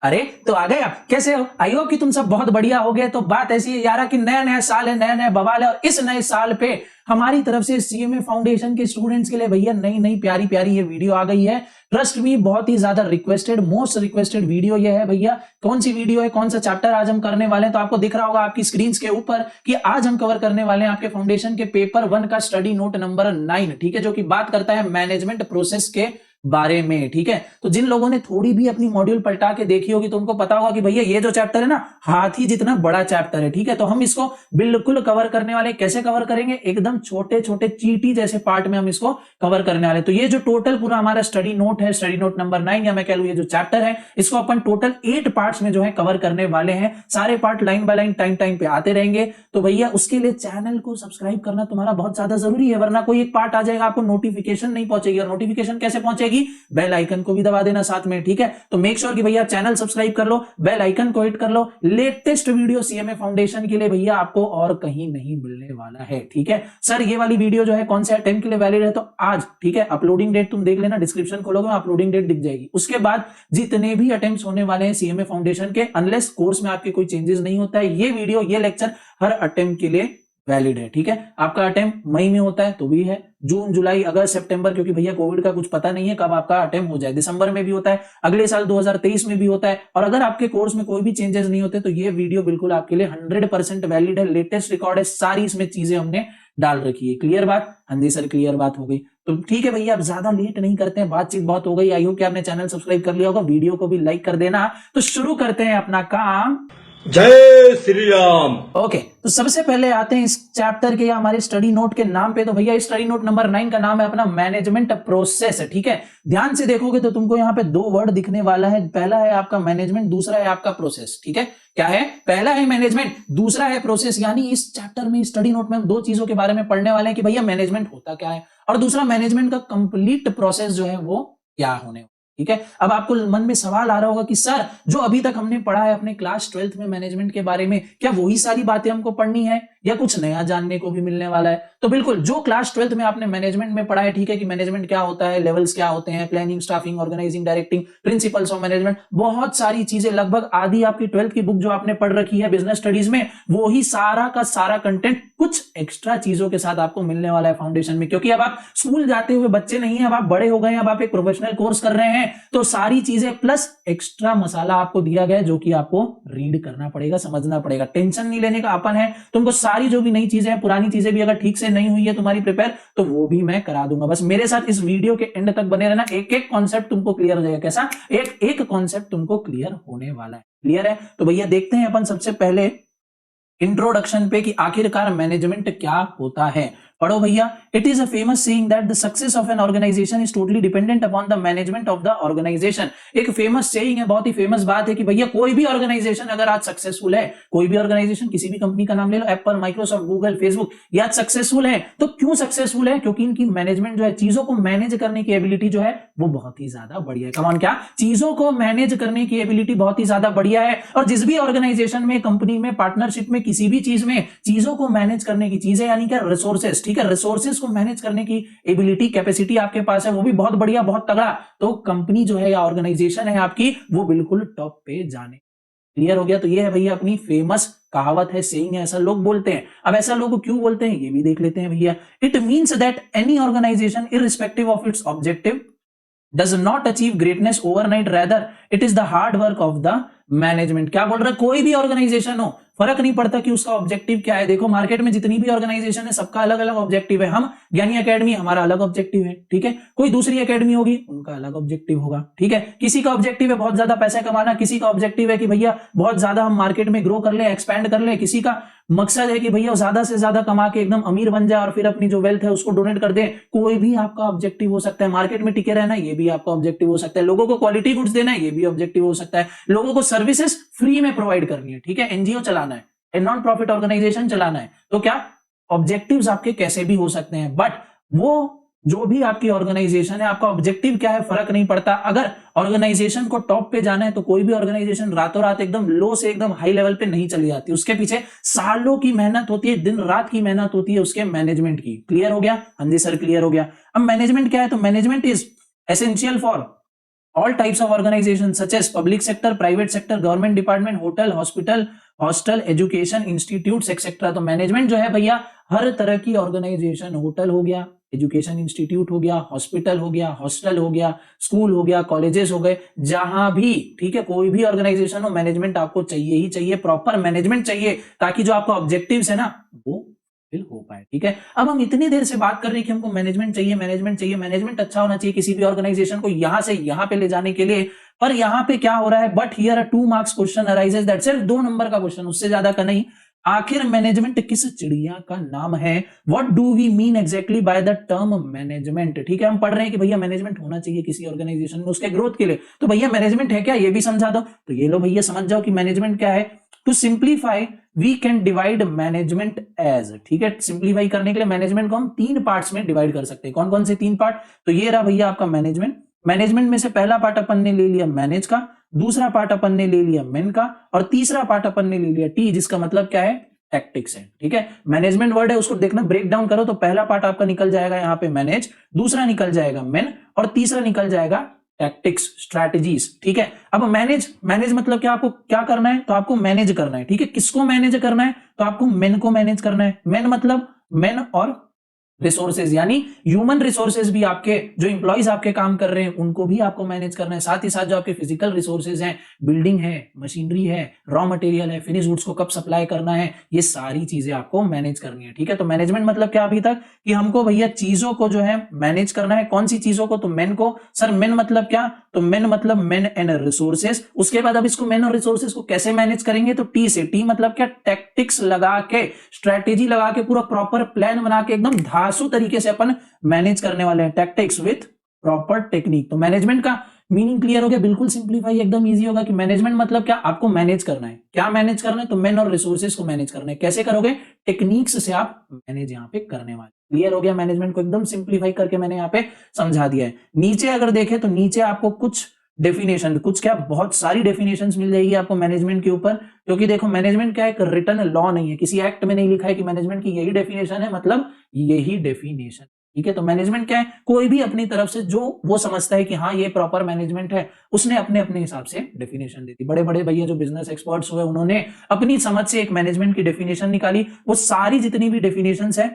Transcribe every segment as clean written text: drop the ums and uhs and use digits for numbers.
अरे तो आ गए आप, कैसे हो? आई होप कि तुम सब बहुत बढ़िया हो गए। तो बात ऐसी है यारा कि नया नया साल है, नया नया बवाल है, और इस नए साल पे हमारी तरफ से सीएमए फाउंडेशन के स्टूडेंट्स के लिए भैया नई नई प्यारी प्यारी ये वीडियो आ गई है। ट्रस्ट मी, बहुत ही ज्यादा रिक्वेस्टेड, मोस्ट रिक्वेस्टेड वीडियो ये है भैया। कौन सी वीडियो है, कौन सा चैप्टर आज हम करने वाले हैं, तो आपको दिख रहा होगा आपकी स्क्रीन के ऊपर कि आज हम कवर करने वाले हैं आपके फाउंडेशन के पेपर 1 का स्टडी नोट नंबर 9, ठीक है, जो कि बात करता है मैनेजमेंट प्रोसेस के बारे में। ठीक है, तो जिन लोगों ने थोड़ी भी अपनी मॉड्यूल पलटा के देखी होगी तो उनको पता होगा कि भैया ये जो चैप्टर है ना, हाथी जितना बड़ा चैप्टर है। ठीक है, तो हम इसको बिल्कुल कवर करने वाले। कैसे कवर करेंगे? एकदम छोटे छोटे चीटी जैसे पार्ट में हम इसको कवर करने वाले। तो ये जो टोटल पूरा हमारा स्टडी नोट है, स्टडी नोट नंबर 9, या मैं कह लूं ये जो चैप्टर है, इसको अपन टोटल 8 पार्ट्स में जो है कवर करने वाले हैं। सारे part line by line time time पे आते रहेंगे। तो भैया उसके लिए चैनल को सब्सक्राइब करना तुम्हारा बहुत ज्यादा जरूरी है, वरना कोई एक पार्ट आ जाएगा आपको नोटिफिकेशन नहीं पहुंचेगी। और नोटिफिकेशन कैसे पहुंचेगी? बेल आइकन को भी दबा देना साथ में। ठीक है, तो मेक श्योर कि भैया चैनल सब्सक्राइब कर लो, बेल आइकन को हिट कर लो। लेटेस्ट वीडियो सीएमए फाउंडेशन के लिए भैया आपको और कहीं नहीं मिलने वाला है। ठीक है सर, ये वाली वीडियो जो है कौन से अटेम्प्ट के लिए वैलिड है, तो आज, ठीक है, अपलोडिंग डेट तुम देख लेना, डिस्क्रिप्शन खोलोगे अपलोडिंग डेट दिख जाएगी। उसके बाद जितने भी अटेम्प्ट होने वाले हैं सीएमए फाउंडेशन के, अनलेस कोर्स में आपके कोई चेंजेस नहीं होता है, ये वीडियो ये लेक्चर हर अटेम्प्ट के लिए वैलिड है। ठीक है, आपका अटेम्प्ट मई में होता है तो भी है, जून जुलाई अगस्त सितंबर, क्योंकि भैया कोविड का कुछ पता नहीं है कब आपका अटेम्प्ट हो जाए, दिसंबर में भी होता है, अगले साल 2023 में भी होता है। और अगर आपके कोर्स में कोई भी चेंजेस नहीं होते तो ये वीडियो बिल्कुल आपके लिए 100% वैलिड है, लेटेस्ट रिकॉर्ड है, सारी इसमें चीजें हमने डाल रखी है। क्लियर बात? हाँ जी सर, क्लियर बात हो गई। तो ठीक है भैया, अब ज्यादा लेट नहीं करते हैं, बातचीत बहुत हो गई। आई होप कि आपने चैनल सब्सक्राइब कर लिया होगा, वीडियो को भी लाइक कर देना। तो शुरू करते हैं अपना काम। जय श्री राम। ओके, तो सबसे पहले आते हैं इस चैप्टर के या हमारे स्टडी नोट के नाम पे। तो भैया स्टडी नोट नंबर 9 का नाम है अपना मैनेजमेंट प्रोसेस। ठीक है, ध्यान से देखोगे तो तुमको यहाँ पे 2 वर्ड दिखने वाला है। पहला है आपका मैनेजमेंट, दूसरा है आपका प्रोसेस। ठीक है, क्या है? पहला है मैनेजमेंट, दूसरा है प्रोसेस। यानी इस चैप्टर में, स्टडी नोट में हम 2 चीजों के बारे में पढ़ने वाले हैं कि भैया मैनेजमेंट होता क्या है, और दूसरा मैनेजमेंट का कंप्लीट प्रोसेस जो है वो क्या होने। ठीक है, अब आपको मन में सवाल आ रहा होगा कि सर, जो अभी तक हमने पढ़ा है अपने क्लास 12th में मैनेजमेंट के बारे में, क्या वही सारी बातें हमको पढ़नी है या कुछ नया जानने को भी मिलने वाला है? तो बिल्कुल, जो क्लास 12th में आपने मैनेजमेंट में पढ़ा है, ठीक है, कि मैनेजमेंट क्या होता है, लेवल्स क्या होते हैं, planning, staffing, organising, directing, principles of management, बहुत सारी चीजें, लगभग आधी आपकी 12th की बुक जो आपने पढ़ रखी है बिजनेस स्टडीज में, वो ही सारा का सारा कंटेंट कुछ एक्स्ट्रा चीजों के साथ आपको मिलने वाला है फाउंडेशन में। क्योंकि अब आप स्कूल जाते हुए बच्चे नहीं है, अब आप बड़े हो गए हैं, अब आप एक प्रोफेशनल कोर्स कर रहे हैं, तो सारी चीजें प्लस एक्स्ट्रा मसाला आपको दिया गया है जो कि आपको रीड करना पड़ेगा, समझना पड़ेगा। टेंशन नहीं लेने का, अपन है तुमको सारी जो भी नई चीजें हैं, पुरानी चीजें भी अगर ठीक से नहीं हुई है तुम्हारी प्रिपेयर, तो वो भी मैं करा दूंगा। बस मेरे साथ इस वीडियो के एंड तक बने रहना, एक एक कॉन्सेप्ट तुमको क्लियर हो जाएगा। कैसा? एक एक कॉन्सेप्ट तुमको क्लियर होने वाला है। क्लियर है? तो भैया देखते हैं अपन सबसे पहले इंट्रोडक्शन पे कि आखिरकार मैनेजमेंट क्या होता है। पढ़ो भैया। It is a famous saying that the success of an organisation is totally dependent upon the management of the organisation. एक फेमस सेइंग है, बहुत ही फेमस बात है कि भैया कोई भी ऑर्गेनाइजेशन अगर आज सक्सेसफुल है, कोई भी ऑर्गेनाइजेशन, किसी भी कंपनी का नाम ले लो, एप्पल, माइक्रोसॉफ्ट, गूगल, फेसबुक, ये आज सक्सेसफुल है। तो क्यों सक्सेसफुल है? क्योंकि इनकी मैनेजमेंट जो है, चीजों को मैनेज करने की एबिलिटी जो है वो बहुत ही ज्यादा बढ़िया है। कमान, क्या चीजों को मैनेज करने की एबिलिटी बहुत ही ज्यादा बढ़िया है। और जिस भी ऑर्गेनाइजेशन में, कंपनी में, पार्टनरशिप में, किसी भी चीज में चीजों को मैनेज करने की चीजें, यानी क्या, रिसोर्सेस, ठीक है, रिसोर्सेस को मैनेज करने की एबिलिटी, कैपेसिटी आपके पास है, वो भी बहुत बढ़िया, बहुत तगड़ा, तो कंपनी जो है या ऑर्गेनाइजेशन है आपकी, वो बिल्कुल टॉप पे जाने। क्लियर हो गया? तो ये है भैया अपनी फेमस कहावत है, सेइंग है, ऐसा लोग बोलते हैं। अब ऐसा लोग क्यों बोलते हैं ये भी देख लेते हैं भैया। It means that any organisation irrespective of its objective does not achieve greatness overnight, rather it is the hard work of the management. क्या बोल रहा है? कोई भी ऑर्गेनाइजेशन हो, फर्क नहीं पड़ता कि उसका ऑब्जेक्टिव क्या है। देखो मार्केट में जितनी भी ऑर्गेनाइजेशन है, सबका अलग अलग ऑब्जेक्टिव है। हम ज्ञानी एकेडमी, हमारा अलग ऑब्जेक्टिव है, ठीक है। कोई दूसरी एकेडमी होगी, उनका अलग ऑब्जेक्टिव होगा, ठीक है। किसी का ऑब्जेक्टिव है बहुत ज्यादा पैसा कमाना, किसी का ऑब्जेक्टिव है कि भैया बहुत ज्यादा हम मार्केट में ग्रो कर ले, एक्सपैंड कर ले, किसी का मकसद है कि भैया ज्यादा से ज्यादा कमा के एकदम अमीर बन जाए और फिर अपनी जो वेल्थ है उसको डोनेट कर दे। कोई भी आपका ऑब्जेक्टिव हो सकता है। मार्केट में टिके रहना, ये भी आपका ऑब्जेक्टिव हो सकता है। लोगों को क्वालिटी गुड्स देना, ये भी ऑब्जेक्टिव हो सकता है। लोगों को सर्विसेज फ्री में प्रोवाइड करनी है, ठीक है। एनजीओ चलाना है, नॉन प्रॉफिट ऑर्गेनाइजेशन चलाना है, तो क्या ऑब्जेक्टिव्स आपके कैसे भी हो सकते हैं। बट वो जो भी आपकी ऑर्गेनाइजेशन है, आपका ऑब्जेक्टिव क्या है फर्क नहीं पड़ता। अगर ऑर्गेनाइजेशन को टॉप पे जाना है तो कोई भी ऑर्गेनाइजेशन रातों रात एकदम लो से एकदम हाई लेवल पे नहीं चली जाती। उसके पीछे सालों की मेहनत होती है, दिन रात की मेहनत होती है उसके मैनेजमेंट की। क्लियर हो गया? हाँ जी सर, क्लियर हो गया। अब मैनेजमेंट क्या है? तो management is essential for all types of organisation such as public sector, private sector, government department, hotel, hospital, hostel, education institutes etcetera. तो मैनेजमेंट जो है भैया हर तरह की ऑर्गेनाइजेशन, होटल हो गया, एजुकेशन इंस्टीट्यूट हो गया, हॉस्पिटल हो गया, हॉस्टल हो गया, स्कूल हो गया, कॉलेजेस हो गए, जहां भी, ठीक है, कोई भी ऑर्गेनाइजेशन हो, मैनेजमेंट आपको चाहिए ही चाहिए, प्रॉपर मैनेजमेंट चाहिए, ताकि जो आपका ऑब्जेक्टिव्स है ना वो फिल हो पाए। ठीक है, अब हम इतनी देर से बात कर रहे हैं कि हमको मैनेजमेंट चाहिए, मैनेजमेंट चाहिए, मैनेजमेंट अच्छा होना चाहिए किसी भी ऑर्गेनाइजेशन को यहां से यहां पे ले जाने के लिए, पर यहां पे क्या हो रहा है, but here 2 marks question arises, that सिर्फ 2 नंबर का क्वेश्चन, उससे ज्यादा का नहीं। आखिर मैनेजमेंट किस चिड़िया का नाम है? What do we mean exactly by the term management? ठीक है, हम पढ़ रहे हैं कि भैया मैनेजमेंट होना चाहिए किसी ऑर्गेनाइजेशन में उसके ग्रोथ के लिए, तो भैया मैनेजमेंट है क्या, ये भी समझा दो। तो ये लो भैया समझ जाओ कि मैनेजमेंट क्या है। To simplify we can divide management as, ठीक है, सिंप्लीफाई करने के लिए मैनेजमेंट को हम 3 पार्ट्स में डिवाइड कर सकते हैं। कौन कौन से 3 पार्ट? तो ये रहा भैया आपका मैनेजमेंट। मैनेजमेंट में से पहला पार्ट अपन ने ले लिया मैनेज का, दूसरा पार्ट अपन ने ले लिया मेन का, और तीसरा पार्ट अपन ने ले लिया टी, जिसका मतलब क्या है, टैक्टिक्स है। ठीक है, मैनेजमेंट वर्ड है, उसको देखना, ब्रेक डाउन करो तो पहला पार्ट आपका निकल जाएगा यहाँ पे मैनेज, दूसरा निकल जाएगा मेन, और तीसरा निकल जाएगा टैक्टिक्स, स्ट्रैटेजीज। ठीक है, अब मैनेज मतलब क्या, आपको क्या करना है, तो आपको मैनेज करना है। ठीक है, किसको मैनेज करना है, तो आपको मेन को मैनेज करना है। मेन मतलब मेन और रिसोर्सेज, यानी ह्यूमन रिसोर्सेज भी, आपके जो इंप्लॉइज आपके काम कर रहे हैं उनको भी आपको मैनेज करना है। साथ ही साथ जो आपके फिजिकल रिसोर्सेज हैं, बिल्डिंग है, मशीनरी है, रॉ मटेरियल है, फिनिश गुड्स को कब सप्लाई करना है, ये सारी चीजें आपको मैनेज करनी है। ठीक है, तो मैनेजमेंट मतलब क्या अभी तक, कि हमको भैया चीजों को जो है मैनेज करना है। कौन सी चीजों को? तो मेन को। सर मेन मतलब क्या? तो मेन मतलब मेन एंड रिसोर्सेज। उसके बाद अब इसको मेन और रिसोर्सेज को कैसे मैनेज करेंगे? तो टी से। टी मतलब क्या? टैक्टिक्स लगा के, स्ट्रेटेजी लगा के, पूरा प्रॉपर प्लान बना के एकदम धांसू तरीके से अपन मैनेज करने वाले हैं। Tactics with proper technique. तो मैनेजमेंट का मीनिंग क्लियर हो गया, बिल्कुल सिंप्लीफाई एकदम इजी होगा कि मैनेजमेंट मतलब क्या, आपको मैनेज करना है। क्या मैनेज करना है? तो मेन और रिसोर्सेज को मैनेज करना है। कैसे करोगे? टेक्निक्स से आप मैनेज यहाँ पे करने वाले। क्लियर हो गया? मैनेजमेंट को एकदम सिंप्लीफाई करके मैंने यहाँ पे समझा दिया है। नीचे अगर देखें तो नीचे आपको कुछ डेफिनेशन, कुछ क्या, बहुत सारी डेफिनेशंस मिल जाएगी आपको मैनेजमेंट के ऊपर, क्योंकि देखो मैनेजमेंट क्या, एक रिटन लॉ नहीं है, किसी एक्ट में नहीं लिखा है कि मैनेजमेंट की यही डेफिनेशन है, मतलब यही डेफिनेशन। ठीक है, तो मैनेजमेंट क्या है, कोई भी अपनी तरफ से जो वो समझता है कि हाँ ये प्रॉपर मैनेजमेंट है, उसने अपने अपने हिसाब से डेफिनेशन दी थी। बड़े बड़े भैया जो बिजनेस एक्सपर्ट्स हुए, उन्होंने अपनी समझ से एक मैनेजमेंट की डेफिनेशन निकाली। वो सारी जितनी भी डेफिनेशंस है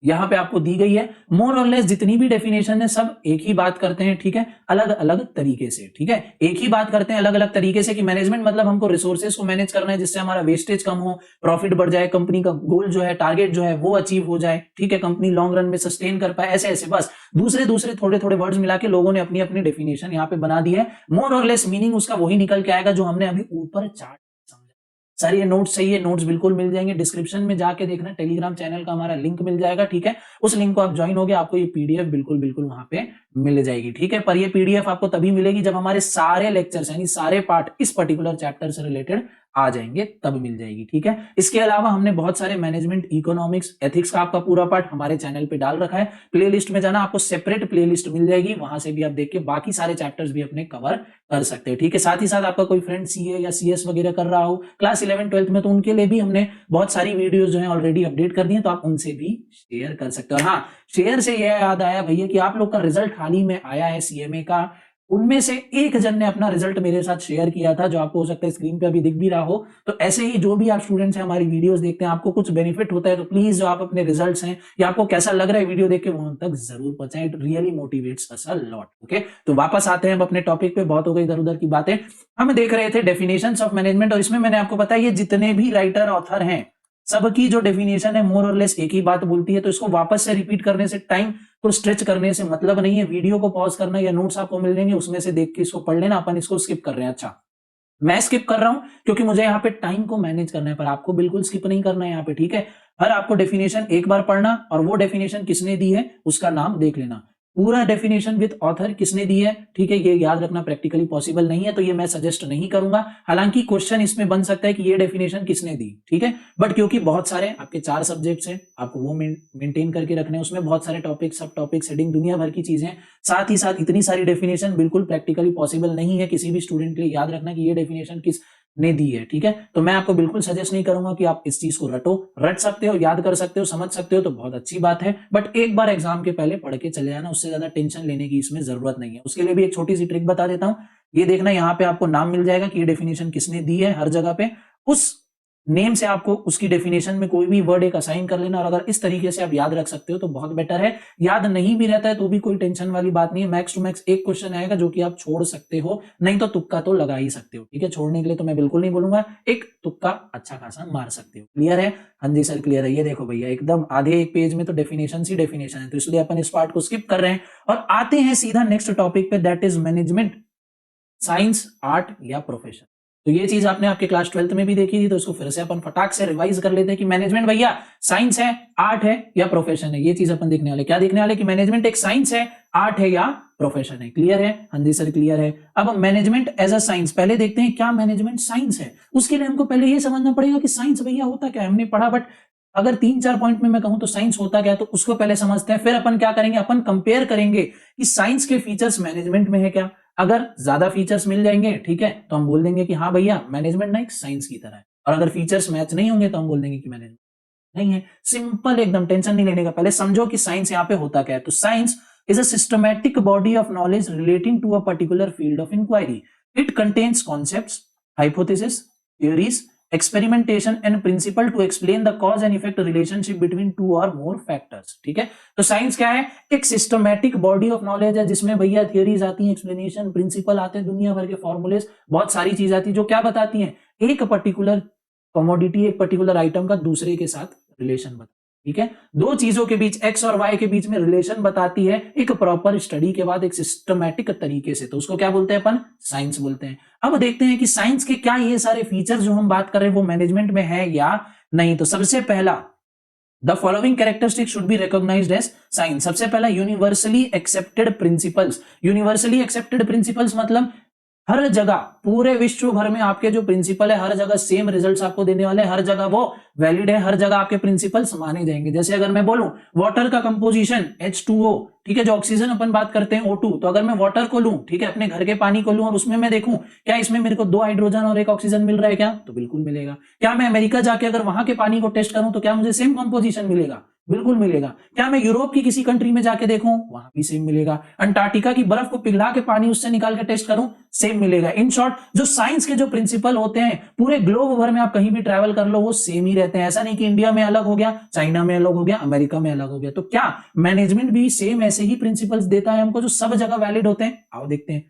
यहां पे आपको दी गई है, मोर और लेस जितनी भी डेफिनेशन है सब एक ही बात करते हैं। ठीक है, अलग अलग तरीके से। ठीक है, एक ही बात करते हैं अलग अलग तरीके से, कि मैनेजमेंट मतलब हमको रिसोर्सेज को मैनेज करना है जिससे हमारा वेस्टेज कम हो, प्रॉफिट बढ़ जाए, कंपनी का गोल जो है, टारगेट जो है वो अचीव हो जाए। ठीक है, कंपनी लॉन्ग रन में सस्टेन कर पाए, ऐसे ऐसे बस दूसरे थोड़े थोड़े वर्ड्स मिला के लोगों ने अपनी अपनी डेफिनेशन यहाँ पे बना दी है। मोर और लेस मीनिंग उसका वही निकल के आएगा जो हमने अभी ऊपर चार्ट। सर ये नोट्स चाहिए, नोट्स बिल्कुल मिल जाएंगे, डिस्क्रिप्शन में जाके देखना, टेलीग्राम चैनल का हमारा लिंक मिल जाएगा। ठीक है, उस लिंक को आप ज्वाइन हो गए, आपको ये पीडीएफ बिल्कुल बिल्कुल वहां पे मिल जाएगी। ठीक है, पर ये पीडीएफ आपको तभी मिलेगी जब हमारे सारे लेक्चर्स यानी सारे पार्ट इस पर्टिकुलर चैप्टर से रिलेटेड आ जाएंगे, तब मिल जाएगी। ठीक है, इसके अलावा हमने बहुत सारे मैनेजमेंट, इकोनॉमिक्स, एथिक्स का आपका पूरा पार्ट हमारे चैनल पे डाल रखा है। प्लेलिस्ट में जाना, आपको सेपरेट प्लेलिस्ट मिल जाएगी, वहां से भी आप देख के बाकी सारे चैप्टर्स भी अपने कवर कर सकते हैं। ठीक है, साथ ही साथ आपका कोई फ्रेंड सीए या सीएस वगैरह कर रहा हो क्लास 11 12th में, तो उनके लिए भी हमने बहुत सारी वीडियोस जो है ऑलरेडी अपडेट कर दी है, तो आप उनसे भी शेयर कर सकते हो। और हाँ, शेयर से यह याद आया भैया कि आप लोग का रिजल्ट हाल ही में आया है सीएमए का, उनमें से एक जन ने अपना रिजल्ट मेरे साथ शेयर किया था, जो आपको हो सकता है स्क्रीन पे अभी दिख भी रहा हो। तो ऐसे ही जो भी आप स्टूडेंट्स हैं हमारी वीडियोस देखते हैं, आपको कुछ बेनिफिट होता है, तो प्लीज जो आप अपने रिजल्ट्स हैं या आपको कैसा लग रहा है वीडियो देख के, वो हम तक जरूर पहुंचाएं। It really motivates us a lot. Okay, तो वापस आते हैं अब अपने टॉपिक पे, बहुत हो गई इधर उधर की बातें। हम देख रहे थे डेफिनेशंस ऑफ मैनेजमेंट, और इसमें मैंने आपको बताया ये जितने भी राइटर ऑथर हैं सबकी जो डेफिनेशन है मोर और लेस एक ही बात बोलती है। तो इसको वापस से रिपीट करने से, टाइम को स्ट्रेच करने से मतलब नहीं है। वीडियो को पॉज करना या नोट्स आपको मिल जाएंगे, उसमें से देख के इसको पढ़ लेना। अपन इसको स्किप कर रहे हैं। अच्छा, मैं स्किप कर रहा हूं क्योंकि मुझे यहाँ पे टाइम को मैनेज करना है, पर आपको बिल्कुल स्किप नहीं करना है यहाँ पे। ठीक है, हर आपको डेफिनेशन एक बार पढ़ना, और वो डेफिनेशन किसने दी है उसका नाम देख लेना। पूरा डेफिनेशन विद ऑथर किसने दी है, ठीक है, ये याद रखना प्रैक्टिकली पॉसिबल नहीं है, तो ये मैं सजेस्ट नहीं करूंगा। हालांकि क्वेश्चन इसमें बन सकता है कि ये डेफिनेशन किसने दी, ठीक है, बट क्योंकि बहुत सारे आपके 4 सब्जेक्ट्स हैं, आपको वो मेंटेन करके रखने हैं, उसमें बहुत सारे टॉपिक, सब टॉपिक, हेडिंग, दुनिया भर की चीजें, साथ ही साथ इतनी सारी डेफिनेशन बिल्कुल प्रैक्टिकली पॉसिबल नहीं है किसी भी स्टूडेंट के लिए याद रखना कि ये डेफिनेशन किस ने दी है, ठीक है। तो मैं आपको बिल्कुल सजेस्ट नहीं करूंगा कि आप इस चीज को रट सकते हो, याद कर सकते हो, समझ सकते हो तो बहुत अच्छी बात है, बट एक बार एग्जाम के पहले पढ़ के चले जाना, उससे ज्यादा टेंशन लेने की इसमें जरूरत नहीं है। उसके लिए भी एक छोटी सी ट्रिक बता देता हूं, ये देखना यहाँ पे आपको नाम मिल जाएगा कि ये डेफिनेशन किसने दी है हर जगह पे, उस नेम से आपको उसकी डेफिनेशन में कोई भी वर्ड एक असाइन कर लेना, और अगर इस तरीके से आप याद रख सकते हो तो बहुत बेटर है। याद नहीं भी रहता है तो भी कोई टेंशन वाली बात नहीं है, मैक्स टू मैक्स एक क्वेश्चन आएगा जो कि आप छोड़ सकते हो, नहीं तो तुक्का तो लगा ही सकते हो, ठीक है। छोड़ने के लिए तो मैं बिल्कुल नहीं बोलूंगा, एक तुक्का अच्छा खासा मार सकते हो। क्लियर है? हाँ जी सर क्लियर है। ये देखो भैया एकदम आधे एक पेज में तो डेफिनेशन ही डेफिनेशन है, तो इसलिए अपन इस पार्ट को स्किप कर रहे हैं और आते हैं सीधा नेक्स्ट टॉपिक पे, that is management, science, art या प्रोफेशन। तो ये चीज आपने आपके क्लास 12th में भी देखी थी, तो इसको फिर से अपन फटाक से रिवाइज कर लेते हैं कि मैनेजमेंट भैया साइंस है, आर्ट है या प्रोफेशन है। ये चीज अपन देखने वाले, क्या देखने वाले कि मैनेजमेंट एक साइंस है, आर्ट है या प्रोफेशन है। क्लियर है? हाँ जी सर क्लियर है। अब मैनेजमेंट एज अ साइंस, पहले देखते हैं क्या मैनेजमेंट साइंस है। उसके लिए हमको पहले ये समझना पड़ेगा कि साइंस भैया होता क्या है। हमने पढ़ा, बट अगर 3-4 पॉइंट में मैं कहूं तो साइंस होता क्या है, तो उसको पहले समझते हैं, फिर अपन क्या करेंगे, अपन कंपेयर करेंगे कि साइंस के फीचर्स मैनेजमेंट में है क्या। अगर ज्यादा फीचर्स मिल जाएंगे, ठीक है, तो हम बोल देंगे कि हाँ भैया मैनेजमेंट ना एक साइंस की तरह है, और अगर फीचर्स मैच नहीं होंगे तो हम बोल देंगे कि मैनेजमेंट नहीं है। सिंपल एकदम, टेंशन नहीं लेने का। पहले समझो कि साइंस यहाँ पे होता क्या है। तो science is a systematic body of knowledge relating to a particular field of inquiry. It contains concepts, hypothesis, theories, experimentation and principle to explain the cause and effect relationship between two or more factors। ठीक है, तो science क्या है? एक systematic body of knowledge है जिसमें भैया theories आती हैं, एक्सप्लेनेशन, प्रिंसिपल आते हैं, दुनिया भर के फॉर्मूलेस, बहुत सारी चीज आती है जो क्या बताती हैं, एक पर्टिकुलर कमोडिटी, एक पर्टिकुलर आइटम का दूसरे के साथ रिलेशन बताती है। ठीक है, दो चीजों के बीच, एक्स और वाई के बीच में रिलेशन बताती है एक प्रॉपर स्टडी के बाद, एक सिस्टमैटिक तरीके से, तो उसको क्या बोलते हैं अपन? साइंस बोलते हैं। अब देखते हैं कि साइंस के क्या ये सारे फीचर जो हम बात कर रहे हैं वो मैनेजमेंट में है या नहीं। तो सबसे पहला, the following characteristic should be recognised as science. सबसे पहला, universally accepted principles. Universally accepted principles मतलब हर जगह, पूरे विश्व भर में आपके जो प्रिंसिपल है हर जगह सेम रिजल्ट्स आपको देने वाले हैं, हर जगह वो वैलिड है, हर जगह आपके प्रिंसिपल्स माने जाएंगे। जैसे अगर मैं बोलूं वाटर का कंपोजिशन H2O, ठीक है, जो ऑक्सीजन अपन बात करते हैं O2, तो अगर मैं वाटर को लूं, ठीक है, अपने घर के पानी को लूं और उसमें मैं देखूं क्या इसमें मेरे को 2 हाइड्रोजन और 1 ऑक्सीजन मिल रहा है क्या, तो बिल्कुल मिलेगा। क्या मैं अमेरिका जाके अगर वहां के पानी को टेस्ट करूं तो क्या मुझे सेम कंपोजिशन मिलेगा? बिल्कुल मिलेगा। क्या मैं यूरोप की किसी कंट्री में जाके देखूं, वहां भी सेम मिलेगा। अंटार्कटिका की बर्फ को पिघला के पानी उससे निकाल के टेस्ट करूं, सेम मिलेगा। इन शॉर्ट, जो साइंस के जो प्रिंसिपल होते हैं पूरे ग्लोब भर में आप कहीं भी ट्रैवल कर लो वो सेम ही रहते हैं। ऐसा नहीं कि इंडिया में अलग हो गया, चाइना में अलग हो गया, अमेरिका में अलग हो गया। तो क्या मैनेजमेंट भी सेम ऐसे ही प्रिंसिपल्स देता है हमको जो सब जगह वैलिड होते हैं? आओ देखते हैं।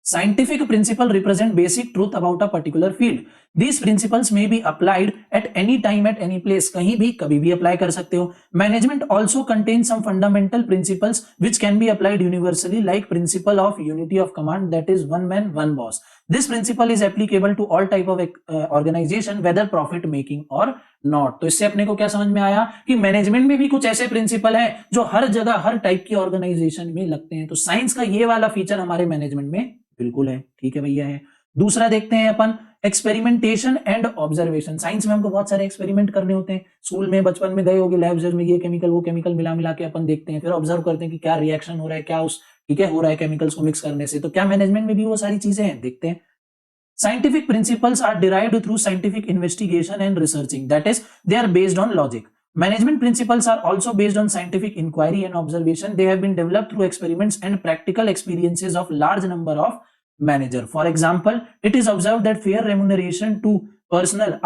Scientific principles represent basic truth about a particular field. These principles may be applied at any time at any place. कहीं भी कभी भी अप्लाई कर सकते हो। Management also contains some fundamental principles which can be applied universally, like principle of unity of command, that is one man one boss. This principle is applicable to all type of organization, whether profit making or not. तो इससे अपने को क्या समझ में आया कि management में भी कुछ ऐसे प्रिंसिपल हैं जो हर जगह हर टाइप की ऑर्गेनाइजेशन में लगते हैं। तो साइंस का ये वाला फीचर हमारे मैनेजमेंट में बिल्कुल है। ठीक है भैया है। दूसरा देखते हैं अपन, एक्सपेरिमेंटेशन एंड ऑब्जर्वेशन। साइंस में हमको बहुत सारे एक्सपेरिमेंट करने होते हैं। स्कूल में बचपन में गए होगे, लैब्स में ये केमिकल वो केमिकल मिला मिला के अपन देखते हैं, फिर ऑब्जर्व करते हैं कि क्या रिएक्शन हो रहा है, क्या उस, ठीक है, हो रहा है केमिकल्स को मिक्स करने से। तो क्या मैनेजमेंट में भी वो सारी चीजें हैं? देखते हैं। Scientific principles are derived through scientific investigation and researching. That is, they are based on logic. Management principles are also based on scientific inquiry and observation. They have been developed through experiments and practical experiences of large number of managers. For example, it is observed that fair remuneration to personnel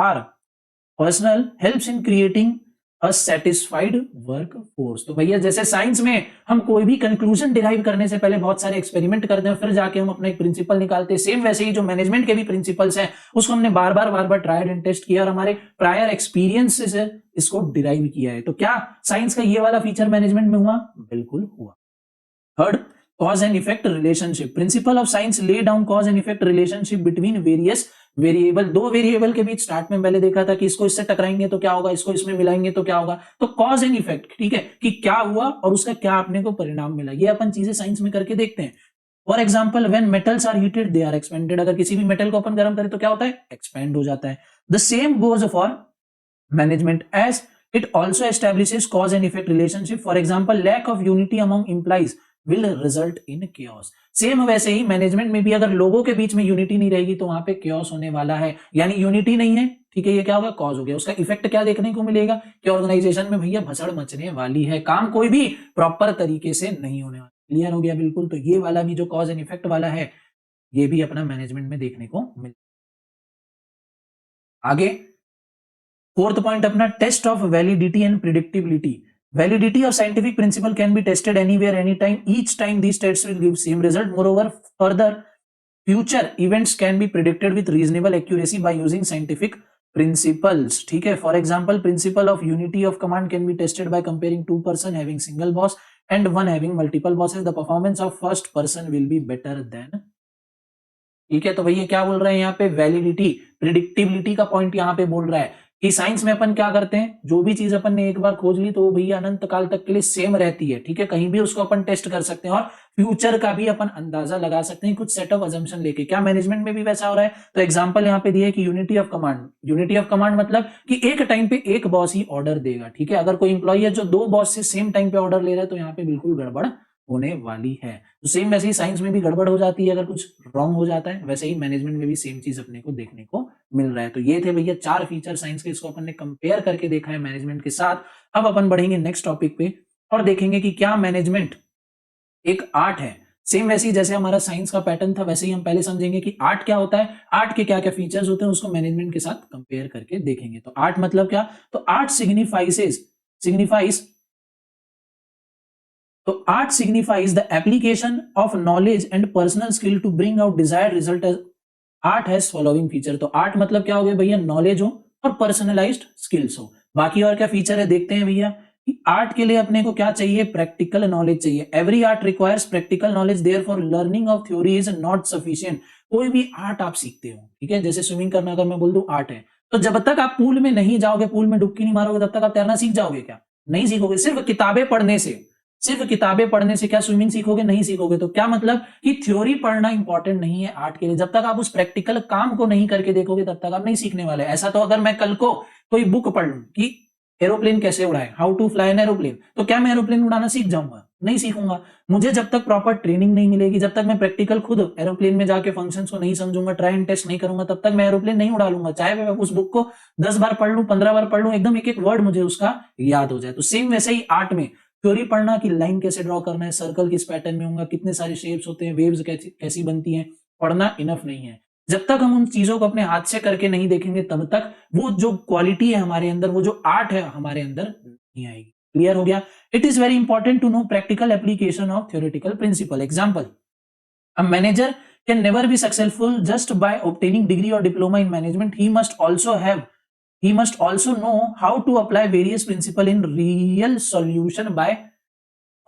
helps in creating a satisfied workforce. तो भैया जैसे science में हम कोई भी conclusion derive करने से पहले बहुत सारे एक्सपेरिमेंट करते हैं, फिर जाके हम अपना एक प्रिंसिपल निकालते हैं, सेम वैसे ही जो मैनेजमेंट के भी प्रिंसिपल्स हैं उसको हमने बार बार ट्राइड एंड टेस्ट किया और हमारे प्रायर एक्सपीरियंस से इसको डिराइव किया है। तो क्या साइंस का ये वाला फीचर मैनेजमेंट में हुआ? बिल्कुल हुआ। Third, cause and effect relationship. Principle of science lay down cause and effect relationship between various variable. दो वेरिएबल के बीच स्टार्ट में पहले देखा था कि इसको इससे टकराएंगे तो क्या होगा, इसको इसमें मिलाएंगे तो क्या होगा। तो कॉज एंड इफेक्ट, ठीक है, कि क्या हुआ और उसका क्या अपने को परिणाम मिला, ये अपन चीजें साइंस में करके देखते हैं। For example, when metals are heated they are expanded. अगर किसी भी मेटल को अपन गर्म करें तो क्या होता है? एक्सपेंड हो जाता है। The same goes for management, as it also establishes cause and effect relationship. For example, lack of unity among employees will result in chaos. Same वैसे ही मैनेजमेंट में भी अगर लोगों के बीच में यूनिटी नहीं रहेगी तो वहां पे chaos होने वाला है, यानी यूनिटी नहीं है, ठीक है, ये क्या होगा, कॉज हो गया। उसका इफेक्ट क्या देखने को मिलेगा कि ऑर्गेनाइजेशन में भैया भसड़ मचने वाली है, काम कोई भी प्रॉपर तरीके से नहीं होने वाला। क्लियर हो गया बिल्कुल। तो ये वाला भी जो कॉज एंड इफेक्ट वाला है ये भी अपना मैनेजमेंट में देखने को मिल। आगे फोर्थ पॉइंट अपना test of validity and predictability. Validity of scientific principle can be tested anywhere, anytime. Each time these tests will give same result. Moreover, further future events can be predicted with reasonable accuracy by using scientific principles. ठीक है, for example, principle of unity of command can be tested by comparing two person having single boss and one having multiple bosses. The performance of first person will be better than. ठीक है, तो भैया क्या बोल रहे हैं यहाँ पे, वैलिडिटी प्रिडिक्टिबिलिटी का पॉइंट यहाँ पे बोल रहा है कि साइंस में अपन क्या करते हैं, जो भी चीज अपन ने एक बार खोज ली तो वो भैया अनंत काल तक के लिए सेम रहती है। ठीक है, कहीं भी उसको अपन टेस्ट कर सकते हैं और फ्यूचर का भी अपन अंदाजा लगा सकते हैं कुछ सेट ऑफ अजम्पशन लेके। क्या मैनेजमेंट में भी वैसा हो रहा है? तो एग्जांपल यहाँ पे दिया है कि unity of command. Unity of command मतलब कि एक टाइम पे एक बॉस ही ऑर्डर देगा। ठीक है, अगर कोई इंप्लॉई है जो दो बॉस से सेम टाइम पे ऑर्डर ले रहा है तो यहाँ पे बिल्कुल गड़बड़ होने वाली है। तो सेम वैसे ही साइंस में भी गड़बड़ हो जाती है अगर कुछ रॉन्ग हो जाता है, वैसे ही मैनेजमेंट में भी सेम चीज अपने को देखने को मिल रहा है। तो ये थे भैया 4 फीचर साइंस के, इसको अपन ने कंपेयर करके देखा है मैनेजमेंट के साथ। अब अपन बढ़ेंगे नेक्स्ट टॉपिक पे और देखेंगे कि क्या मैनेजमेंट एक आर्ट है। सेम वैसे ही जैसे हमारा साइंस का पैटर्न था वैसे ही हम पहले समझेंगे कि आर्ट क्या होता है, आर्ट के क्या क्या फीचर्स होते हैं, उसको मैनेजमेंट के साथ कंपेयर करके देखेंगे। तो आर्ट मतलब क्या, तो art signifies the application of knowledge and personal skill to bring out desired result as art has following feature। तो आर्ट मतलब क्या हो गया भैया, नॉलेज हो और पर्सनलाइज्ड स्किल्स हो। बाकी और क्या फीचर है देखते हैं भैया कि आर्ट के लिए अपने को क्या चाहिए, प्रैक्टिकल नॉलेज चाहिए। Every art requires practical knowledge, therefore learning of theory is not sufficient. कोई भी आर्ट आप सीखते हो, ठीक है, जैसे स्विमिंग करना अगर मैं बोल दूं आर्ट है, तो जब तक आप पूल में नहीं जाओगे, पूल में डुबकी नहीं मारोगे, तब तक आप तैरना सीख जाओगे क्या? नहीं सीखोगे। सिर्फ किताबें पढ़ने से क्या स्विमिंग सीखोगे? नहीं सीखोगे। तो क्या मतलब कि थ्योरी पढ़ना इंपॉर्टेंट नहीं है आर्ट के लिए। जब तक आप उस प्रैक्टिकल काम को नहीं करके देखोगे तब तक आप नहीं सीखने वाले। ऐसा तो अगर मैं कल को कोई बुक पढ़ लूं कि एरोप्लेन कैसे उड़ाए, how to fly an aeroplane, तो क्या मैं एरोप्लेन उड़ाना सीख जाऊंगा? नहीं सीखूंगा। मुझे जब तक प्रॉपर ट्रेनिंग नहीं मिलेगी, जब तक मैं प्रैक्टिकल खुद एरोप्लेन में जाके फंक्शंस को नहीं समझूंगा, ट्राई एंड टेस्ट नहीं करूंगा, तब तक मैं एरोप्लेन नहीं उड़ा लूंगा। चाहे मैं उस बुक को 10 बार पढ़ लूं, 15 बार पढ़ लूं, एकदम एक एक वर्ड मुझे उसका याद हो जाए। तो सेम वैसे ही आर्ट में थ्योरी पढ़ना कि लाइन कैसे ड्रॉ करना है, सर्कल किस पैटर्न में होगा, कितने सारे शेप्स होते हैं, वेव्स कैसी बनती हैं, पढ़ना इनफ नहीं है। जब तक हम उन चीजों को अपने हाथ से करके नहीं देखेंगे तब तक वो जो क्वालिटी है हमारे अंदर, वो जो आर्ट है हमारे अंदर नहीं आएगी। क्लियर हो गया? It is very important to know practical application of theoretical principle. Example, a manager can never be successful just by obtaining degree और diploma in management. He must also know how to apply various principles in real solution by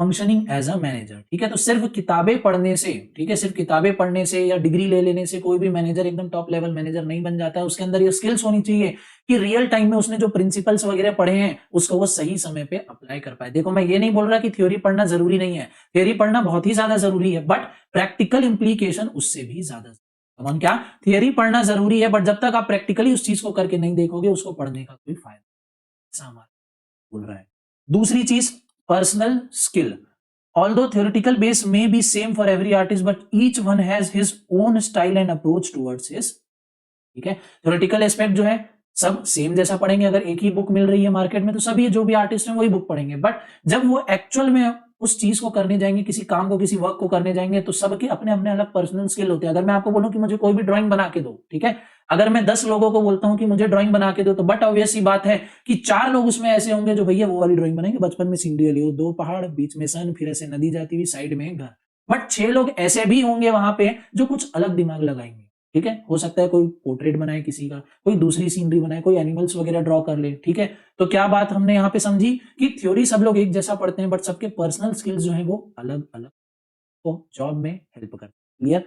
functioning as a manager. ठीक है, तो सिर्फ किताबें पढ़ने से, ठीक है, सिर्फ किताबें पढ़ने से या डिग्री ले लेने से कोई भी मैनेजर एकदम टॉप लेवल मैनेजर नहीं बन जाता है। उसके अंदर ये स्किल्स होनी चाहिए कि रियल टाइम में उसने जो प्रिंसिपल्स वगैरह पढ़े हैं उसको वो सही समय पे अप्लाई कर पाए। देखो, मैं ये नहीं बोल रहा कि थ्योरी पढ़ना जरूरी नहीं है, थ्योरी पढ़ना बहुत ही ज्यादा जरूरी है, बट प्रैक्टिकल इंप्लीकेशन उससे भी ज्यादा। कौन क्या, थियरी पढ़ना जरूरी है, बट जब तक आप प्रैक्टिकली उस चीज को करके नहीं देखोगे उसको पढ़ने का कोई फायदा, ऐसा हमारा बोल रहा है। दूसरी चीज, personal skill. Although theoretical base may be same for every artist, but each one has his own style and approach towards his। ठीक है, थ्योरेटिकल एस्पेक्ट जो है सब सेम जैसा पढ़ेंगे। अगर एक ही बुक मिल रही है मार्केट में तो सभी जो भी आर्टिस्ट हैं वही बुक पढ़ेंगे, बट जब वो एक्चुअल में उस चीज को करने जाएंगे, किसी काम को, किसी वर्क को करने जाएंगे, तो सबके अपने अपने अलग पर्सनल स्किल होते हैं। अगर मैं आपको बोलूं कि मुझे कोई भी ड्राइंग बना के दो, ठीक है, अगर मैं 10 लोगों को बोलता हूं कि मुझे ड्राइंग बना के दो, तो बट ऑब्वियस सी बात है कि 4 लोग उसमें ऐसे होंगे जो भैया वो वाली ड्राइंग बनाएंगे, बचपन में सीनरी वाली, 2 पहाड़, बीच में सन, फिर ऐसे नदी जाती हुई, साइड में घर। बट 6 लोग ऐसे भी होंगे वहां पे जो कुछ अलग दिमाग लगाएंगे। ठीक है, हो सकता है कोई पोर्ट्रेट बनाए किसी का, कोई दूसरी सीनरी बनाए, कोई एनिमल्स वगैरह ड्रॉ कर ले। ठीक है, तो क्या बात हमने यहाँ पे समझी कि थ्योरी सब लोग एक जैसा पढ़ते हैं, बट सबके पर्सनल स्किल्स जो है वो अलग अलग को जॉब में हेल्प करते हैं। Clear?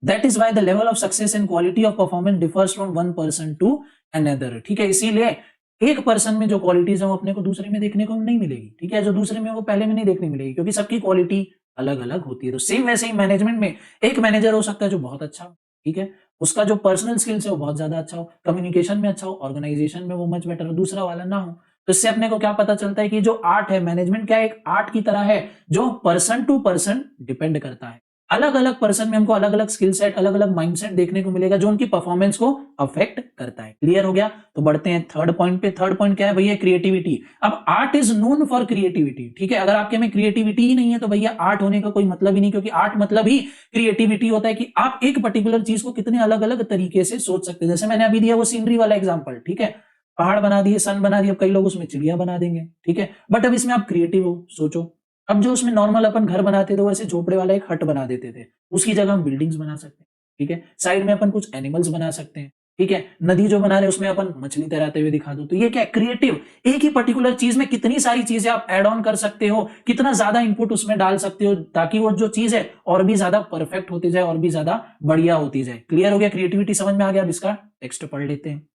That is why the level of success and quality of performance differs from one person to another. ठीक है, इसीलिए एक पर्सन में जो क्वालिटीज है वो अपने को दूसरे में देखने को नहीं मिलेगी। ठीक है, जो दूसरे में वो पहले में नहीं देखने मिलेगी, क्योंकि सबकी क्वालिटी अलग अलग होती है। तो सेम वैसे ही मैनेजमेंट में एक मैनेजर हो सकता है जो बहुत अच्छा हो, ठीक है, उसका जो पर्सनल स्किल्स है वो बहुत ज्यादा अच्छा हो, कम्युनिकेशन में अच्छा हो, ऑर्गेनाइजेशन में वो मच बेटर हो, दूसरा वाला ना हो। तो इससे अपने को क्या पता चलता है कि जो आर्ट है, मैनेजमेंट क्या है, एक आर्ट की तरह है जो पर्सन टू पर्सन डिपेंड करता है। अलग अलग पर्सन में हमको अलग अलग स्किल सेट, अलग अलग माइंडसेट देखने को मिलेगा जो उनकी परफॉर्मेंस को अफेक्ट करता है। क्लियर हो गया? तो बढ़ते हैं थर्ड पॉइंट पे। थर्ड पॉइंट क्या है भैया? क्रिएटिविटी। अब art is known for creativity, ठीक है। अगर आपके में क्रिएटिविटी ही नहीं है तो भैया आर्ट होने का कोई मतलब ही नहीं, क्योंकि आर्ट मतलब ही क्रिएटिविटी होता है कि आप एक पर्टिकुलर चीज को कितने अलग अलग तरीके से सोच सकते हैं। जैसे मैंने अभी दिया वो सीनरी वाला एग्जाम्पल, ठीक है, पहाड़ बना दिए, सन बना दिए, अब कई लोग उसमें चिड़िया बना देंगे, ठीक है, बट अब इसमें आप क्रिएटिव हो, सोचो। अब जो उसमें नॉर्मल अपन घर बनाते थे वो ऐसे झोपड़े वाला एक हट बना देते थे, उसकी जगह हम बिल्डिंग्स बना सकते हैं, ठीक है। साइड में अपन कुछ एनिमल्स बना सकते हैं, ठीक है। नदी जो बना रहे उसमें अपन मछली तैराते हुए दिखा दो, तो ये क्या है? क्रिएटिव। एक ही पर्टिकुलर चीज में कितनी सारी चीजें आप ऐड ऑन कर सकते हो, कितना ज्यादा इनपुट उसमें डाल सकते हो ताकि वो जो चीज है और भी ज्यादा परफेक्ट होती जाए और भी ज्यादा बढ़िया होती जाए। क्लियर हो गया? क्रिएटिविटी समझ में आ गया? अब इसका टेक्स्ट पढ़ लेते हैं।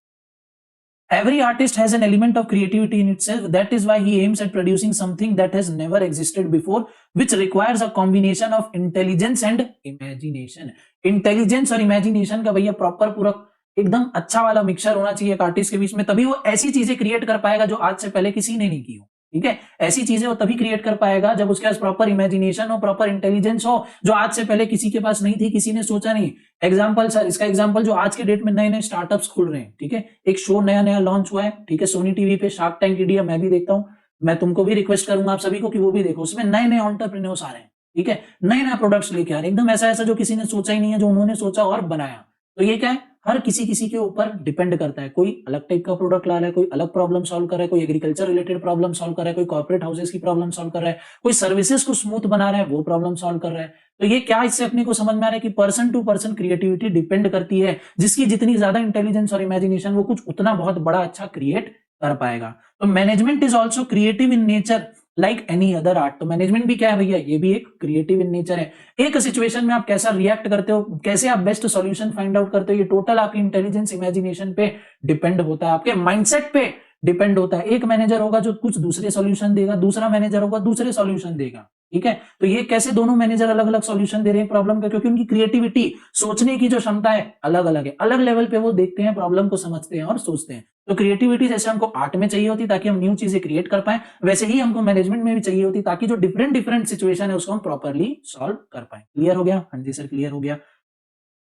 Every artist has an element of creativity in itself. That is why he aims at producing something that has never existed before, which requires a combination of intelligence and imagination. Intelligence और imagination का भैया proper पूरा एकदम अच्छा वाला mixture होना चाहिए एक आर्टिस्ट के बीच में, तभी वो ऐसी चीजें क्रिएट कर पाएगा जो आज से पहले किसी ने नहीं की हो, ठीक है। ऐसी चीजें वो तभी क्रिएट कर पाएगा जब उसके पास प्रॉपर इमेजिनेशन हो, प्रॉपर इंटेलिजेंस हो, जो आज से पहले किसी के पास नहीं थी, किसी ने सोचा नहीं। एग्जाम्पल सर, इसका एग्जाम्पल जो आज के डेट में नए नए स्टार्टअप्स खुल रहे हैं, ठीक है, एक शो नया नया लॉन्च हुआ है, ठीक है, सोनी टीवी पे, शार्क टैंक इंडिया, मैं भी देखता हूँ, मैं तुमको भी रिक्वेस्ट करूंगा आप सभी को कि वो भी देखो। उसमें नए नए एंटरप्रेन्योर्स आ रहे हैं, ठीक है, नए नए प्रोडक्ट्स लेके आ रहे हैं, एकदम ऐसा ऐसा जो किसी ने सोचा ही नहीं है, जो उन्होंने सोचा और बनाया। तो ये क्या है? हर किसी किसी के ऊपर डिपेंड करता है। कोई अलग टाइप का प्रोडक्ट ला रहा है, कोई अलग प्रॉब्लम सॉल्व कर रहा है, कोई एग्रीकल्चर रिलेटेड प्रॉब्लम सॉल्व कर रहा है, कोई कॉर्पोरेट हाउसेस की प्रॉब्लम सॉल्व कर रहा है, कोई सर्विसेज को स्मूथ बना रहा है, वो प्रॉब्लम सॉल्व कर रहा है। तो ये क्या इससे अपने को समझ में आ रहा है कि person to person creativity depend करती है, जिसकी जितनी ज्यादा इंटेलिजेंस और इमेजिनेशन वो कुछ उतना बहुत बड़ा अच्छा क्रिएट कर पाएगा। तो management is also creative in nature like any other art. तो मैनेजमेंट भी क्या है भैया? ये भी एक क्रिएटिव इन नेचर है। एक सिचुएशन में आप कैसा रिएक्ट करते हो, कैसे आप बेस्ट सॉल्यूशन फाइंड आउट करते हो, ये टोटल आपकी इंटेलिजेंस, इमेजिनेशन पे डिपेंड होता है, आपके माइंडसेट पे डिपेंड होता है। एक मैनेजर होगा जो कुछ दूसरे सॉल्यूशन देगा, दूसरा मैनेजर होगा दूसरे सॉल्यूशन देगा, ठीक है। तो ये कैसे दोनों मैनेजर अलग अलग सॉल्यूशन दे रहे हैं प्रॉब्लम का? क्योंकि उनकी क्रिएटिविटी, सोचने की जो क्षमता है अलग अलग है, अलग लेवल पे वो देखते हैं, प्रॉब्लम को समझते हैं और सोचते हैं। तो क्रिएटिविटी जैसे हमको आर्ट में चाहिए होती ताकि हम न्यू चीजें क्रिएट कर पाए, वैसे ही हमको मैनेजमेंट में भी चाहिए होती ताकि जो डिफरेंट डिफरेंट सिचुएशन है उसको हम प्रॉपरली सॉल्व कर पाए। क्लियर हो गया? हाँ जी सर, क्लियर हो गया।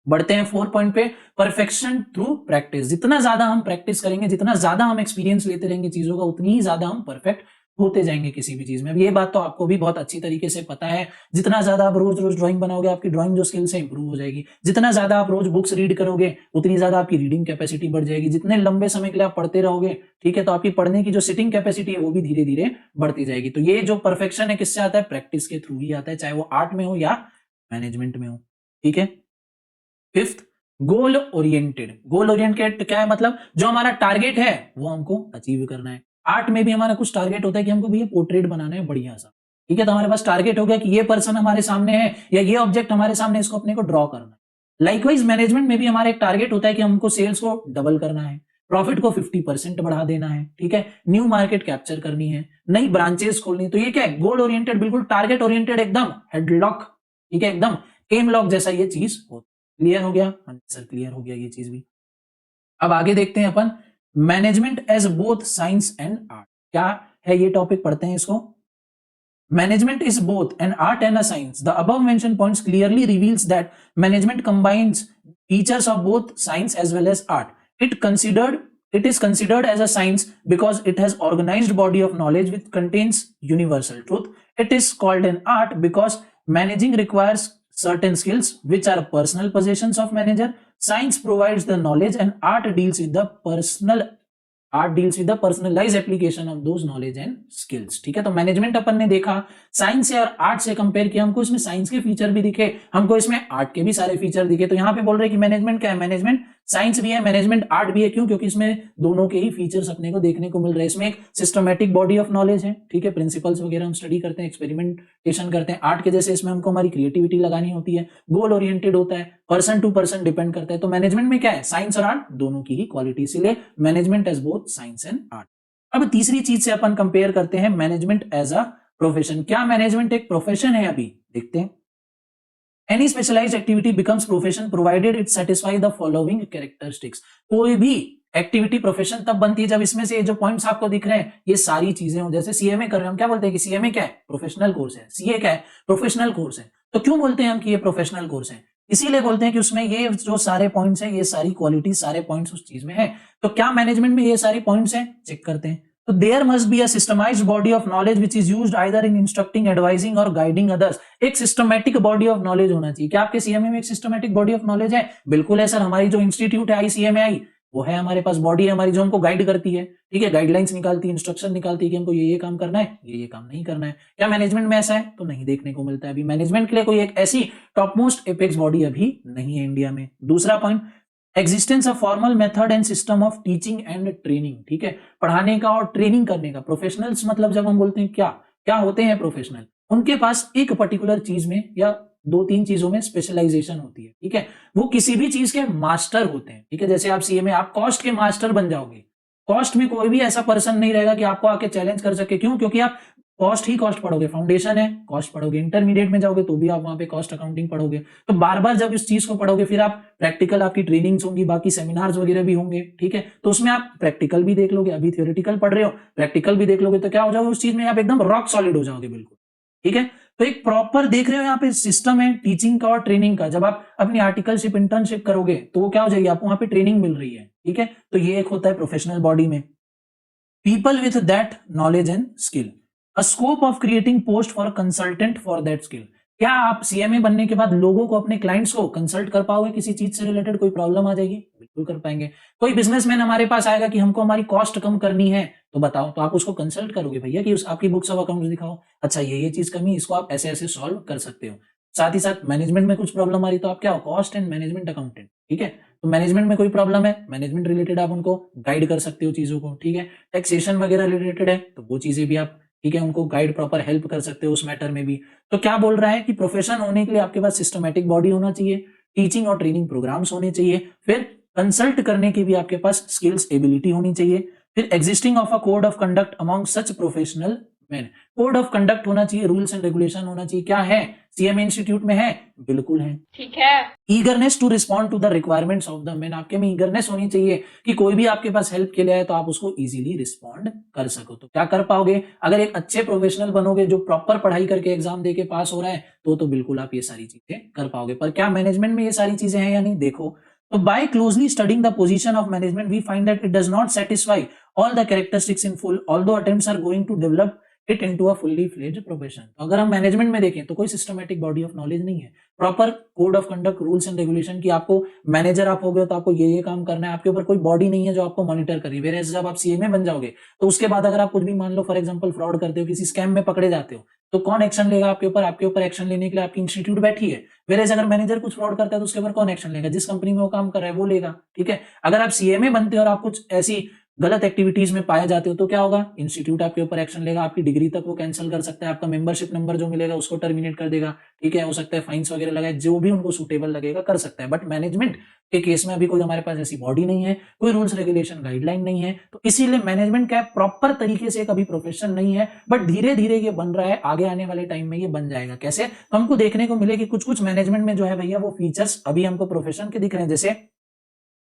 बढ़ते हैं 4 पॉइंट पे, परफेक्शन थ्रू प्रैक्टिस। जितना ज्यादा हम प्रैक्टिस करेंगे, जितना ज्यादा हम एक्सपीरियंस लेते रहेंगे चीजों का, उतनी ही ज्यादा हम परफेक्ट होते जाएंगे किसी भी चीज में। अब ये बात तो आपको भी बहुत अच्छी तरीके से पता है। जितना ज्यादा आप रोज रोज ड्राइंग बनाओगे, आपकी ड्राइंग जो स्किल्स है इंप्रूव हो जाएगी। जितना ज्यादा आप रोज बुक्स रीड करोगे, उतनी ज्यादा आपकी रीडिंग कैपेसिटी बढ़ जाएगी। जितने लंबे समय के लिए आप पढ़ते रहोगे, ठीक है, तो आपकी पढ़ने की जो सिटिंग कैपेसिटी है वो भी धीरे धीरे बढ़ती जाएगी। तो ये जो परफेक्शन है किससे आता है? प्रैक्टिस के थ्रू ही आता है, चाहे वो आर्ट में हो या मैनेजमेंट में हो, ठीक है। Fifth, goal oriented. Goal oriented क्या है? मतलब जो हमारा टारगेट है वो हमको अचीव करना है। आर्ट में भी हमारा कुछ टारगेट होता है कि हमको भैया पोर्ट्रेट बनाना है बढ़िया सा, ठीक है, तो हमारे पास टारगेट हो गया कि ये पर्सन हमारे सामने है या ये ऑब्जेक्ट हमारे सामने, इसको अपने को ड्रॉ करना है। लाइकवाइज मैनेजमेंट में भी हमारा एक टारगेट होता है कि हमको सेल्स को डबल करना है, प्रॉफिट को 50% बढ़ा देना है, ठीक है, न्यू मार्केट कैप्चर करनी है, नई ब्रांचेस खोलनी है। तो ये क्या है? गोल ओरिएंटेड, बिल्कुल टारगेट ओरिएंटेड, एकदम हेडलॉक, ठीक है, एकदम एम लॉक जैसा ये चीज होती है। क्लियर हो गया? हाँ सर, क्लियर हो गया ये चीज भी। अब आगे देखते हैं अपन, management as both science and art. क्या है ये टॉपिक? पढ़ते हैं इसको। Management is both an art and a science. The above mentioned points clearly reveals that management combines features of both science as well as art. It is considered as a science because it has organized body of knowledge which contains universal truth. It is called an art because managing requires certain skills which are personal possessions of manager. Science provides the knowledge and art deals with the personalise application of those knowledge and skills, ठीक है। तो management अपन ने देखा, science से और art से compare किया, हमको इसमें साइंस के फीचर भी दिखे, हमको इसमें आर्ट के भी सारे फीचर दिखे। तो यहाँ पे बोल रहे हैं कि मैनेजमेंट क्या है? मैनेजमेंट साइंस भी है, मैनेजमेंट आर्ट भी है। क्यों? क्योंकि इसमें दोनों के ही फीचर्स अपने को देखने को मिल रहे हैं। इसमें एक सिस्टमैटिक बॉडी ऑफ नॉलेज है, ठीक है, प्रिंसिपल्स वगैरह हम स्टडी करते हैं, एक्सपेरिमेंटेशन करते हैं। आर्ट के जैसे इसमें हमको हमारी क्रिएटिविटी लगानी होती है, गोल ओरिएंटेड होता है, पर्सन टू पर्सन डिपेंड करता है। तो मैनेजमेंट में क्या है? साइंस और आर्ट दोनों की ही क्वालिटी, इसीलिए management as both science and art. अब तीसरी चीज से अपन कंपेयर करते हैं मैनेजमेंट एज अ प्रोफेशन। क्या मैनेजमेंट एक प्रोफेशन है? अभी देखते हैं। Any specialized activity becomes profession provided it satisfy the following characteristics. कोई भी एक्टिविटी प्रोफेशन तब बनती है जब इसमें से जो पॉइंट्स आपको दिख रहे हैं ये सारी चीजें हो। जैसे सीएमए कर रहे हैं, हम क्या बोलते हैं कि सीएमए क्या है? प्रोफेशनल कोर्स है। सीए क्या है? प्रोफेशनल कोर्स है। तो क्यों बोलते हैं हम कि ये प्रोफेशनल कोर्स है? इसीलिए बोलते हैं कि उसमें ये जो सारे पॉइंट्स हैं, ये सारी क्वालिटी, सारे पॉइंट्स उस चीज में है। तो क्या मैनेजमेंट में ये सारी पॉइंट्स हैं? चेक करते हैं। तो there must be a systematised body of knowledge which is used either in instructing, advising और गाइडिंग अदर्स। एक सिस्टमैटिक बॉडी ऑफ नॉलेज होना चाहिए। क्या आपके सीएमए में एक सिस्टमैटिक बॉडी ऑफ नॉलेज है? बिल्कुल है सर। हमारी जो इंस्टीट्यूट है आईसीएमआई, वो है हमारे पास बॉडी है हमारी जो हमको गाइड करती है, ठीक है, गाइडलाइंस निकालती है, इंस्ट्रक्शन निकालती है कि हमको ये काम करना है, ये काम नहीं करना है। क्या मैनेजमेंट में ऐसा है? तो नहीं देखने को मिलता है। अभी मैनेजमेंट के लिए कोई एक ऐसी टॉप मोस्ट एपेक्स बॉडी अभी नहीं है इंडिया में। दूसरा point, existence of formal method and system of teaching and training, ठीक है, पढ़ाने का और ट्रेनिंग करने का। प्रोफेशनल्स मतलब जब हम बोलते हैं क्या क्या होते हैं प्रोफेशनल, उनके पास एक पर्टिकुलर चीज में या 2-3 चीजों में स्पेशलाइजेशन होती है, ठीक है, वो किसी भी चीज के मास्टर होते हैं, ठीक है। जैसे आप सीए में आप कॉस्ट के मास्टर बन जाओगे, कॉस्ट में कोई भी ऐसा पर्सन नहीं रहेगा कि आपको आके चैलेंज कर सके। क्यों? क्योंकि आप कॉस्ट ही कॉस्ट पढ़ोगे, फाउंडेशन है कॉस्ट पढ़ोगे, इंटरमीडिएट में जाओगे तो भी आप वहां पे कॉस्ट अकाउंटिंग पढ़ोगे। तो बार बार जब इस चीज को पढ़ोगे फिर आप प्रैक्टिकल, आपकी ट्रेनिंग्स होंगी, बाकी सेमिनार्स वगैरह भी होंगे, ठीक है, तो उसमें आप प्रैक्टिकल भी देख लोगे। अभी थ्योरेटिकल पढ़ रहे हो, प्रैक्टिकल भी देख लोगे तो क्या हो जाओगे उस चीज में, आप एकदम रॉक सॉलिड हो जाओगे बिल्कुल, ठीक है। तो एक प्रॉपर देख रहे हो यहाँ पे सिस्टम है टीचिंग का और ट्रेनिंग का। जब आप अपनी आर्टिकलशिप इंटर्नशिप करोगे तो वो क्या हो जाएगी, आपको वहां पे ट्रेनिंग मिल रही है, ठीक है। तो ये एक होता है प्रोफेशनल बॉडी में। people with that knowledge and skill, a scope of creating post for consultant for that skill। क्या आप सीएमए बनने के बाद लोगों को, अपने क्लाइंट्स को कंसल्ट कर पाओगे? किसी चीज से रिलेटेड कोई प्रॉब्लम आ जाएगी, बिल्कुल कर पाएंगे। कोई बिजनेसमैन हमारे पास आएगा कि हमको हमारी कॉस्ट कम करनी है, तो बताओ, तो आप उसको कंसल्ट करोगे भैया कि उस आपकी बुक्स ऑफ अकाउंट्स दिखाओ, अच्छा ये चीज कमी, इसको आप ऐसे ऐसे सॉल्व कर सकते हो। साथ ही साथ मैनेजमेंट में कुछ प्रॉब्लम आ रही तो आप क्या हो, कॉस्ट एंड मैनेजमेंट अकाउंटेंट, ठीक है। तो मैनेजमेंट में कोई प्रॉब्लम है, मैनेजमेंट रिलेटेड आप उनको गाइड कर सकते हो चीजों को, ठीक है। टैक्सेशन वगैरह रिलेटेड है तो वो चीजें भी आप, ठीक है, उनको गाइड प्रॉपर हेल्प कर सकते हो उस मैटर में भी। तो क्या बोल रहा है कि प्रोफेशन होने के लिए आपके पास सिस्टमैटिक बॉडी होना चाहिए, टीचिंग और ट्रेनिंग प्रोग्राम्स होने चाहिए, फिर कंसल्ट करने की भी आपके पास स्किल्स एबिलिटी होनी चाहिए, फिर existing of a code of conduct among such professional man. Code of conduct होना चाहिए, रूल्स एंड रेगुलेशन होना चाहिए। क्या है? सीएमए इंस्टीट्यूट में है, बिल्कुल है, ठीक है। Eagerness to respond to the requirements of the man, आपके में ईगरनेस होनी चाहिए कि कोई भी आपके पास हेल्प के लिए आए तो आप उसको इजीली रिस्पॉन्ड कर सको। तो क्या कर पाओगे? अगर एक अच्छे प्रोफेशनल बनोगे जो प्रॉपर पढ़ाई करके एग्जाम देके पास हो रहा है तो बिल्कुल आप ये सारी चीजें कर पाओगे। पर क्या मैनेजमेंट में ये सारी चीजें हैं या नहीं? देखो, तो by closely studying the position of management we find that it does not satisfy all the characteristics in full, although attempts are going to develop it into a fully fledged profession. तो अगर हम management में देखें तो कोई systematic body of knowledge नहीं है, proper code of conduct, rules and regulation की, आपको मैनेजर आप हो गए तो आपको ये काम करना है, आपके ऊपर कोई बॉडी नहीं है जो आपको मॉनिटर करे। वेयर जब आप सीएमए बन जाओगे तो उसके बाद अगर आप कुछ भी, मान लो फॉर एग्जांपल फ्रॉड करते हो, किसी स्कैम में पकड़े जाते हो, तो कौन एक्शन लेगा आपके ऊपर? आपके ऊपर एक्शन लेने के लिए आपकी इंस्टीट्यूट बैठी है। वेयर अगर मैनेजर कुछ फ्रॉड करता है तो उसके ऊपर कौन एक्शन लेगा? जिस कंपनी में वो काम कर रहा है वो लेगा, ठीक है। अगर आप सीएमए बनते हो और आप कुछ ऐसी गलत एक्टिविटीज में पाए जाते हो तो क्या होगा? इंस्टीट्यूट आपके ऊपर एक्शन लेगा, आपकी डिग्री तक वो कैंसिल कर सकता है, आपका मेंबरशिप नंबर जो मिलेगा उसको टर्मिनेट कर देगा, ठीक है। हो सकता है फाइन्स वगैरह लगाए, जो भी उनको सूटेबल लगेगा कर सकता है। बट मैनेजमेंट के केस में अभी कोई हमारे पास ऐसी बॉडी नहीं है, कोई रूल्स रेगुलेशन गाइडलाइन नहीं है, तो इसीलिए मैनेजमेंट क्या प्रॉपर तरीके से कभी प्रोफेशन नहीं है। बट धीरे धीरे ये बन रहा है, आगे आने वाले टाइम में ये बन जाएगा। कैसे? तो हमको देखने को मिले कि कुछ कुछ मैनेजमेंट में जो है भैया वो फीचर्स अभी हमको प्रोफेशन के दिख रहे हैं। जैसे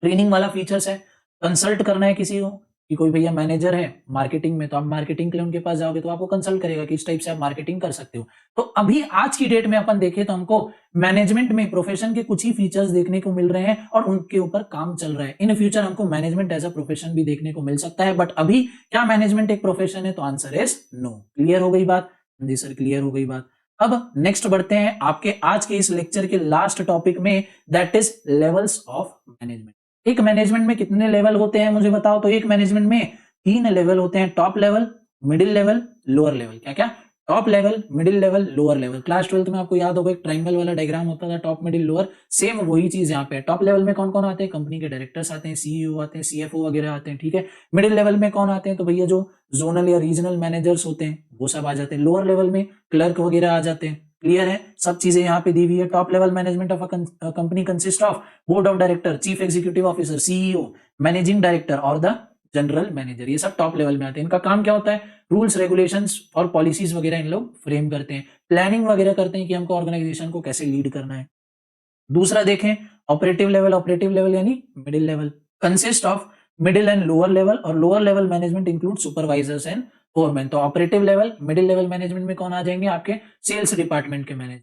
ट्रेनिंग वाला फीचर्स है, कंसल्ट करना है किसी को, कि कोई भैया मैनेजर है मार्केटिंग में, तो आप मार्केटिंग के लिए उनके पास जाओगे तो आपको कंसल्ट करेगा कि इस टाइप से आप मार्केटिंग कर सकते हो। तो अभी आज की डेट में अपन देखें तो हमको मैनेजमेंट में प्रोफेशन के कुछ ही फीचर्स देखने को मिल रहे हैं और उनके ऊपर काम चल रहा है। इन फ्यूचर हमको मैनेजमेंट एज अ प्रोफेशन भी देखने को मिल सकता है। बट अभी क्या मैनेजमेंट एक प्रोफेशन है? तो आंसर इज नो। क्लियर हो गई बात? जी सर, क्लियर हो गई बात। अब नेक्स्ट बढ़ते हैं आपके आज के इस लेक्चर के लास्ट टॉपिक में, that is levels of management. एक मैनेजमेंट में कितने लेवल होते हैं मुझे बताओ? तो एक मैनेजमेंट में 3 लेवल होते हैं, top level, middle level, lower level. क्या क्या? Top level, middle level, lower level. Class 12th में आपको याद होगा एक ट्रायंगल वाला डायग्राम होता था, टॉप मिडिल लोअर, सेम वही चीज यहाँ पे है। टॉप लेवल में कौन कौन आते हैं? कंपनी के डायरेक्टर्स आते हैं, सीईओ आते हैं, सीएफओ वगैरह आते हैं, ठीक है। मिडिल लेवल में कौन आते हैं? तो भैया जो जोनल या रीजनल मैनेजर्स होते हैं वो सब आ जाते हैं। लोअर लेवल में क्लर्क वगैरह आ जाते हैं। क्लियर है? सब चीजें यहाँ पे दी हुई है। Top level management of a company consist of board of director, chief executive officer, CEO, managing director और द जनरल मैनेजर। ये सब टॉप लेवल में आते हैं। इनका काम क्या होता है? रूल्स, रेगुलेशंस और पॉलिसीज वगैरह इन लोग फ्रेम करते हैं, प्लानिंग वगैरह करते हैं कि हमको ऑर्गेनाइजेशन को कैसे लीड करना है। दूसरा देखें ऑपरेटिव लेवल। ऑपरेटिव लेवल यानी middle level, consist of middle and lower level, और lower level management include supervisors and foreman. तो operative level, middle level management में कौन आ जाएंगे? आपके सेल्स डिपार्टमेंट के मैनेजर,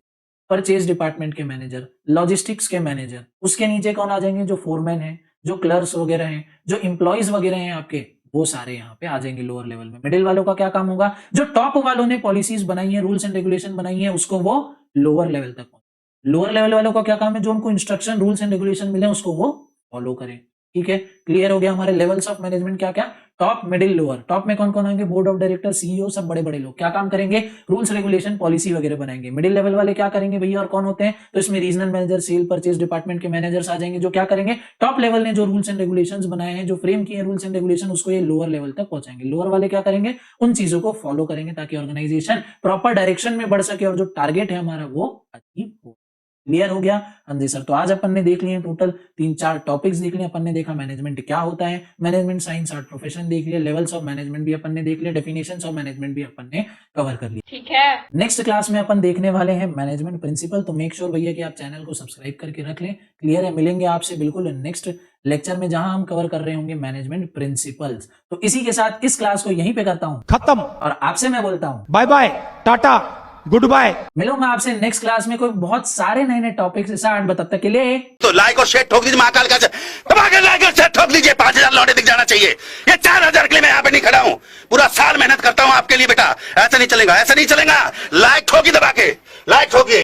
परचेज डिपार्टमेंट के मैनेजर, लॉजिस्टिक्स के मैनेजर। उसके नीचे कौन आ जाएंगे? जो फोरमैन है, जो क्लर्क्स वगैरह हैं, जो इंप्लॉइज वगैरह हैं आपके, वो सारे यहाँ पे आ जाएंगे लोअर लेवल में। मिडिल वालों का क्या काम होगा? जो टॉप वालों ने पॉलिसीज बनाई है, रूल्स एंड रेगुलेशन बनाई है, उसको वो लोअर लेवल तक पहुंचे। लोअर लेवल वालों का क्या काम है? जो उनको इंस्ट्रक्शन, रूल्स एंड रेगुलेशन मिले उसको वो फॉलो करें। ठीक है, क्लियर हो गया हमारे लेवल्स ऑफ मैनेजमेंट क्या क्या? Top, middle, lower. टॉप में कौन कौन आएंगे? बोर्ड ऑफ डायरेक्टर, सीईओ, सब बड़े बड़े लोग। क्या काम करेंगे? रूल्स रेगुलेशन, पॉलिसी वगैरह बनाएंगे। मिडिल लेवल वाले क्या करेंगे भैया, और कौन होते हैं? तो इसमें regional manager, sale, purchase department के मैनेजर्स आ जाएंगे, जो क्या करेंगे? टॉप लेवल ने जो रूल्स एंड रेगुलेशंस बनाए हैं, जो फ्रेम किए हैं रूल्स एंड रेगुलेशन, उसको ये लोअर लेवल तक पहुंचाएंगे। लोअर वाले क्या करेंगे? उन चीजों को फॉलो करेंगे ताकि ऑर्गेनाइजेशन प्रॉपर डायरेक्शन में बढ़ सके और जो टारगेट है हमारा वो अचीव हो। क्लियर हो गया? हाँ जी सर। तो आज अपन ने देख लिए टोटल 3-4 टॉपिक्स देख लिए। अपन ने देखा मैनेजमेंट क्या होता है, मैनेजमेंट साइंस आर्ट प्रोफेशन देख लिया, लेवल्स ऑफ मैनेजमेंट भी अपन ने देख लिया, डेफिनेशंस ऑफ मैनेजमेंट भी अपन ने कवर कर लिया। ठीक है। नेक्स्ट क्लास में अपन देखने वाले हैं मैनेजमेंट प्रिंसिपल। तो मेक श्योर भैया कि आप चैनल को सब्सक्राइब करके रख लें। क्लियर है? मिलेंगे आपसे बिल्कुल नेक्स्ट लेक्चर में, जहां हम कवर कर रहे होंगे मैनेजमेंट प्रिंसिपल्स। तो इसी के साथ इस क्लास को यहीं पे करता हूं खत्म। और आपसे मैं बोलता हूं bye bye, tata, goodbye. मिलूंगा आपसे नेक्स्ट क्लास में कोई बहुत सारे नए नए टॉपिक के साथ। तब तक के लिए तो लाइक और शेयर ठोक दीजिए, महाकाल का दबा के लाइक और शेयर ठोक दीजिए। 5000 लौटे दिख जाना चाहिए। ये 4000 के लिए मैं यहाँ पे नहीं खड़ा हूँ, पूरा साल मेहनत करता हूँ आपके लिए बेटा। ऐसा नहीं चलेगा, ऐसा नहीं चलेगा। लाइक ठोकी, दबा के लाइक ठोकिए।